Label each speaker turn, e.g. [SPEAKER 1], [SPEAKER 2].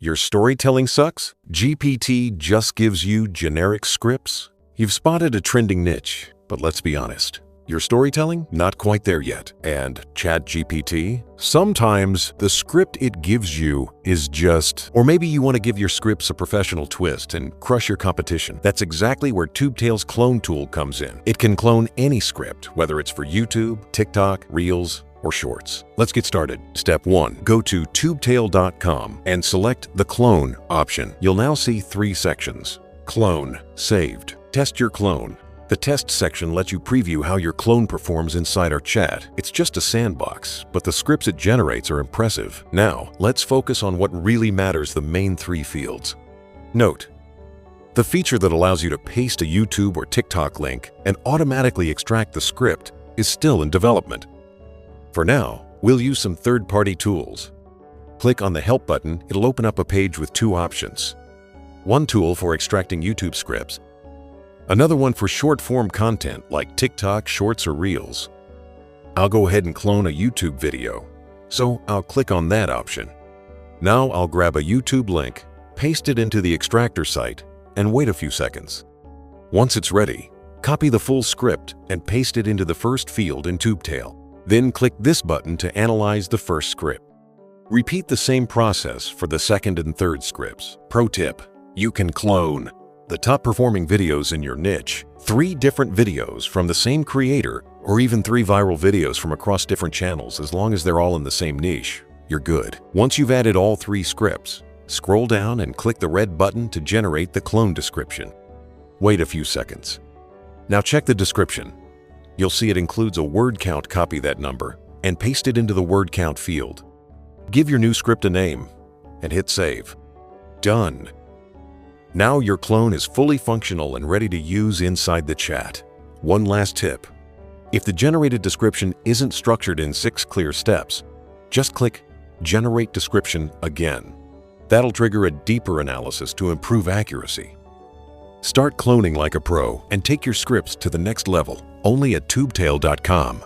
[SPEAKER 1] Your storytelling sucks? GPT just gives you generic scripts? You've spotted a trending niche, but let's be honest. Your storytelling? Not quite there yet. And ChatGPT? Sometimes the script it gives you is just… Or maybe you want to give your scripts a professional twist and crush your competition. That's exactly where Tubetail's clone tool comes in. It can clone any script, whether it's for YouTube, TikTok, Reels, or Shorts. Let's get started. Step 1. Go to tubetail.com and select the Clone option. You'll now see 3 sections. Clone. Saved. Test your clone. The test section lets you preview how your clone performs inside our chat. It's just a sandbox, but the scripts it generates are impressive. Now, let's focus on what really matters, the main 3 fields. Note: the feature that allows you to paste a YouTube or TikTok link and automatically extract the script is still in development. For now, we'll use some third-party tools. Click on the Help button. It'll open up a page with 2 options. One tool for extracting YouTube scripts, another one for short-form content like TikTok, Shorts, or Reels. I'll go ahead and clone a YouTube video, so I'll click on that option. Now I'll grab a YouTube link, paste it into the extractor site, and wait a few seconds. Once it's ready, copy the full script and paste it into the first field in Tubetail. Then click this button to analyze the first script. Repeat the same process for the second and third scripts. Pro tip: you can clone the top-performing videos in your niche, 3 different videos from the same creator, or even 3 viral videos from across different channels. As long as they're all in the same niche, you're good. Once you've added all 3 scripts, scroll down and click the red button to generate the clone description. Wait a few seconds. Now check the description. You'll see it includes a word count. Copy that number and paste it into the word count field. Give your new script a name and hit save. Done. Now your clone is fully functional and ready to use inside the chat. One last tip: if the generated description isn't structured in 6 clear steps, just click Generate Description again. That'll trigger a deeper analysis to improve accuracy. Start cloning like a pro and take your scripts to the next level, only at tubetail.com.